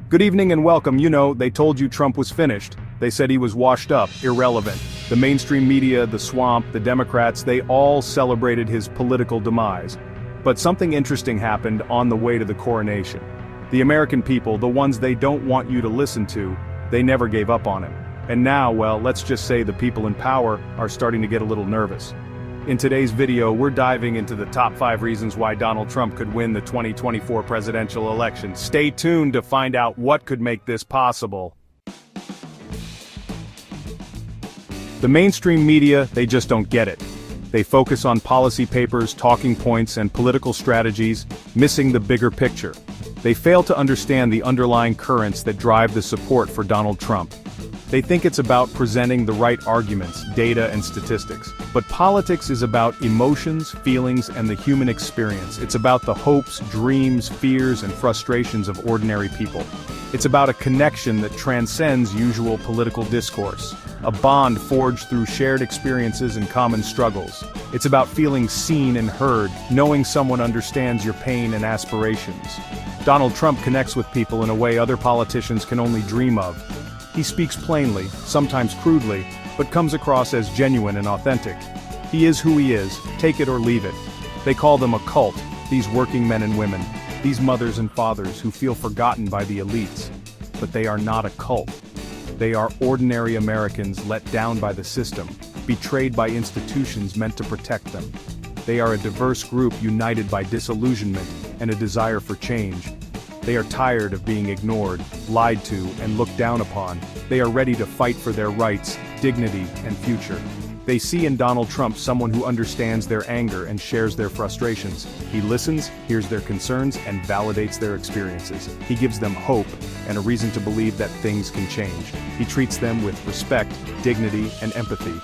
Good evening and welcome. You know, they told you Trump was finished. They said he was washed up, irrelevant. The mainstream media, the swamp, the Democrats, they all celebrated his political demise. But something interesting happened on the way to the coronation. The American people, the ones they don't want you to listen to, they never gave up on him. And now, well, let's just say the people in power are starting to get a little nervous. In today's video, we're diving into the top 5 reasons why Donald Trump could win the 2024 presidential election. Stay tuned to find out what could make this possible. The mainstream media, they just don't get it. They focus on policy papers, talking points, and political strategies, missing the bigger picture. They fail to understand the underlying currents that drive the support for Donald Trump. They think it's about presenting the right arguments, data and statistics. But politics is about emotions, feelings, and the human experience. It's about the hopes, dreams, fears, and frustrations of ordinary people. It's about a connection that transcends usual political discourse. A bond forged through shared experiences and common struggles. It's about feeling seen and heard, knowing someone understands your pain and aspirations. Donald Trump connects with people in a way other politicians can only dream of. He speaks plainly, sometimes crudely, but comes across as genuine and authentic. He is who he is, take it or leave it. They call them a cult, these working men and women, these mothers and fathers who feel forgotten by the elites. But they are not a cult. They are ordinary Americans let down by the system, betrayed by institutions meant to protect them. They are a diverse group united by disillusionment and a desire for change. They are tired of being ignored, lied to, and looked down upon. They are ready to fight for their rights, dignity, and future. They see in Donald Trump someone who understands their anger and shares their frustrations. He listens, hears their concerns, and validates their experiences. He gives them hope and a reason to believe that things can change. He treats them with respect, dignity, and empathy.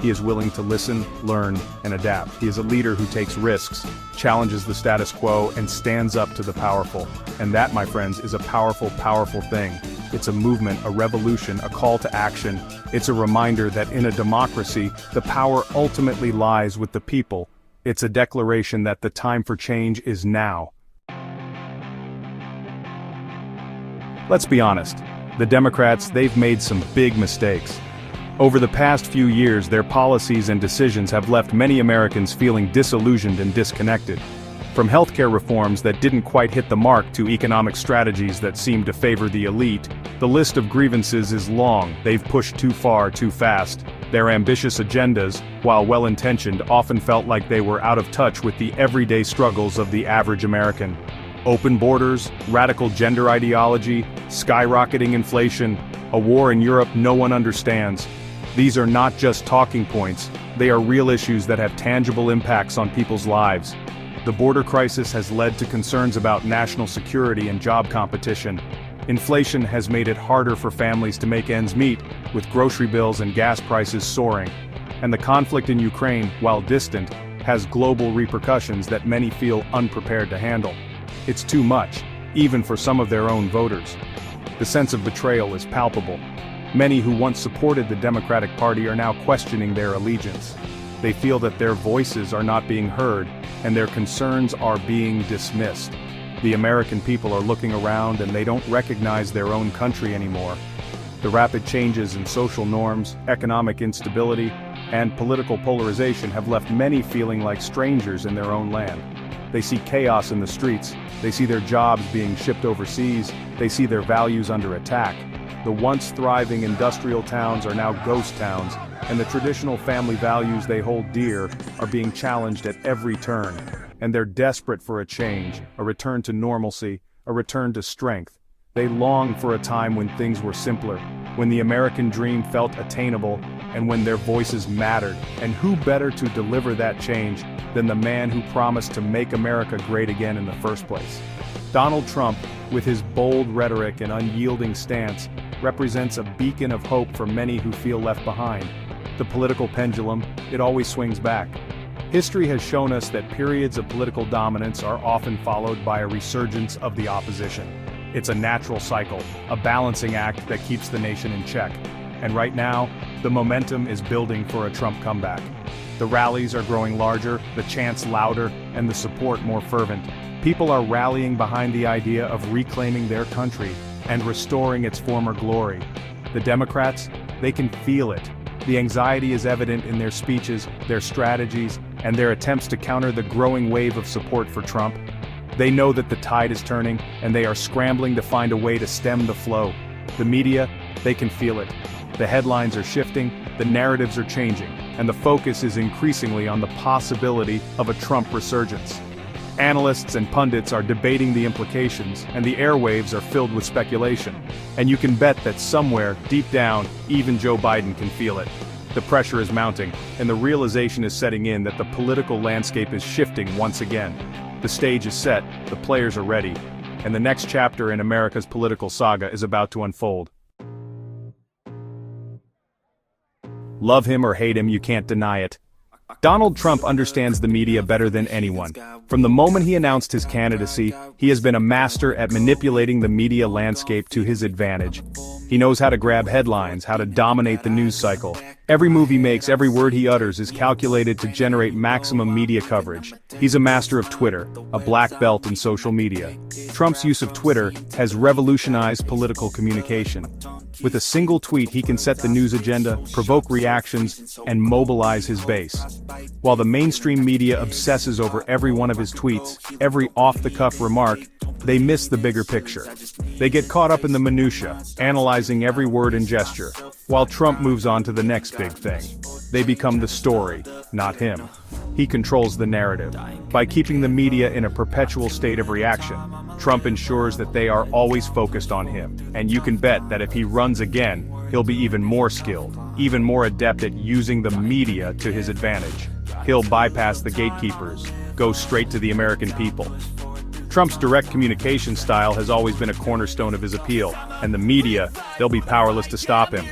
He is willing to listen, learn, and adapt. He is a leader who takes risks, challenges the status quo, and stands up to the powerful. And that, my friends, is a powerful, powerful thing. It's a movement, a revolution, a call to action. It's a reminder that in a democracy, the power ultimately lies with the people. It's a declaration that the time for change is now. Let's be honest. The Democrats, they've made some big mistakes. Over the past few years, their policies and decisions have left many Americans feeling disillusioned and disconnected. From healthcare reforms that didn't quite hit the mark to economic strategies that seemed to favor the elite, the list of grievances is long. They've pushed too far, too fast. Their ambitious agendas, while well-intentioned, often felt like they were out of touch with the everyday struggles of the average American. Open borders, radical gender ideology, skyrocketing inflation, a war in Europe no one understands. These are not just talking points, they are real issues that have tangible impacts on people's lives. The border crisis has led to concerns about national security and job competition. Inflation has made it harder for families to make ends meet, with grocery bills and gas prices soaring. And the conflict in Ukraine, while distant, has global repercussions that many feel unprepared to handle. It's too much, even for some of their own voters. The sense of betrayal is palpable. Many who once supported the Democratic Party are now questioning their allegiance. They feel that their voices are not being heard, and their concerns are being dismissed. The American people are looking around and they don't recognize their own country anymore. The rapid changes in social norms, economic instability, and political polarization have left many feeling like strangers in their own land. They see chaos in the streets, they see their jobs being shipped overseas, they see their values under attack. The once thriving industrial towns are now ghost towns, and the traditional family values they hold dear are being challenged at every turn. And they're desperate for a change, a return to normalcy, a return to strength. They long for a time when things were simpler, when the American dream felt attainable, and when their voices mattered. And who better to deliver that change than the man who promised to make America great again in the first place? Donald Trump, with his bold rhetoric and unyielding stance, represents a beacon of hope for many who feel left behind. The political pendulum, it always swings back. History has shown us that periods of political dominance are often followed by a resurgence of the opposition. It's a natural cycle, a balancing act that keeps the nation in check. And right now, the momentum is building for a Trump comeback. The rallies are growing larger, the chants louder, and the support more fervent. People are rallying behind the idea of reclaiming their country, and restoring its former glory. The Democrats, they can feel it. The anxiety is evident in their speeches, their strategies, and their attempts to counter the growing wave of support for Trump. They know that the tide is turning, and they are scrambling to find a way to stem the flow. The media, they can feel it. The headlines are shifting, the narratives are changing, and the focus is increasingly on the possibility of a Trump resurgence. Analysts and pundits are debating the implications, and the airwaves are filled with speculation. And you can bet that somewhere, deep down, even Joe Biden can feel it. The pressure is mounting, and the realization is setting in that the political landscape is shifting once again. The stage is set, the players are ready, and the next chapter in America's political saga is about to unfold. Love him or hate him, you can't deny it. Donald Trump understands the media better than anyone. From the moment he announced his candidacy, he has been a master at manipulating the media landscape to his advantage. He knows how to grab headlines, how to dominate the news cycle. Every move he makes, every word he utters is calculated to generate maximum media coverage. He's a master of Twitter, a black belt in social media. Trump's use of Twitter has revolutionized political communication. With a single tweet, he can set the news agenda, provoke reactions, and mobilize his base. While the mainstream media obsesses over every one of his tweets, every off-the-cuff remark, they miss the bigger picture. They get caught up in the minutia, analyzing every word and gesture, while Trump moves on to the next big thing. They become the story, not him. He controls the narrative. By keeping the media in a perpetual state of reaction, Trump ensures that they are always focused on him. And you can bet that if he runs again, he'll be even more skilled, even more adept at using the media to his advantage. He'll bypass the gatekeepers, go straight to the American people. Trump's direct communication style has always been a cornerstone of his appeal, and the media, they'll be powerless to stop him.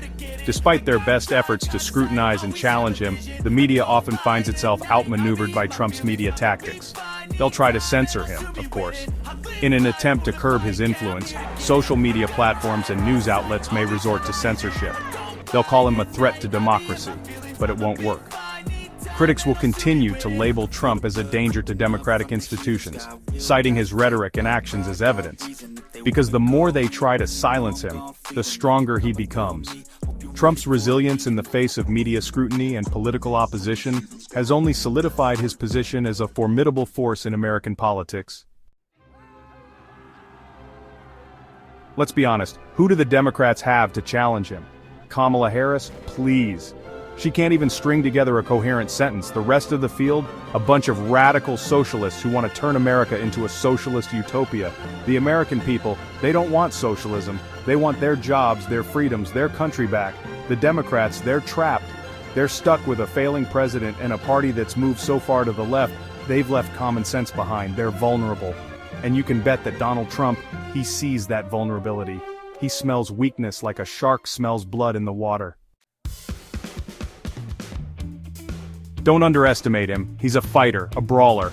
Despite their best efforts to scrutinize and challenge him, the media often finds itself outmaneuvered by Trump's media tactics. They'll try to censor him, of course. In an attempt to curb his influence, social media platforms and news outlets may resort to censorship. They'll call him a threat to democracy, but it won't work. Critics will continue to label Trump as a danger to democratic institutions, citing his rhetoric and actions as evidence. Because the more they try to silence him, the stronger he becomes. Trump's resilience in the face of media scrutiny and political opposition has only solidified his position as a formidable force in American politics. Let's be honest, who do the Democrats have to challenge him? Kamala Harris? Please. She can't even string together a coherent sentence. The rest of the field? A bunch of radical socialists who want to turn America into a socialist utopia. The American people, they don't want socialism. They want their jobs, their freedoms, their country back. The Democrats, they're trapped. They're stuck with a failing president and a party that's moved so far to the left, they've left common sense behind. They're vulnerable. And you can bet that Donald Trump, he sees that vulnerability. He smells weakness like a shark smells blood in the water. Don't underestimate him. He's a fighter, a brawler.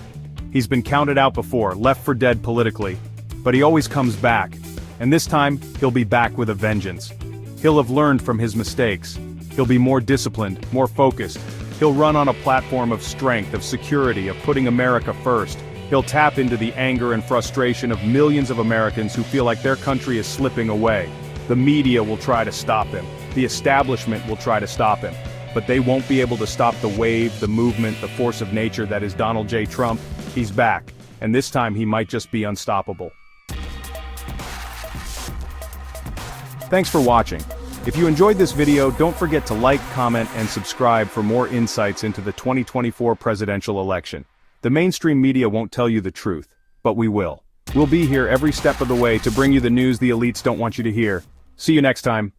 He's been counted out before, left for dead politically. But he always comes back. And this time, he'll be back with a vengeance. He'll have learned from his mistakes. He'll be more disciplined, more focused. He'll run on a platform of strength, of security, of putting America first. He'll tap into the anger and frustration of millions of Americans who feel like their country is slipping away. The media will try to stop him. The establishment will try to stop him. But they won't be able to stop the wave, the movement, the force of nature that is Donald J. Trump. He's back, and this time he might just be unstoppable. Thanks for watching. If you enjoyed this video, don't forget to like, comment, and subscribe for more insights into the 2024 presidential election. The mainstream media won't tell you the truth, but we will. We'll be here every step of the way to bring you the news the elites don't want you to hear. See you next time.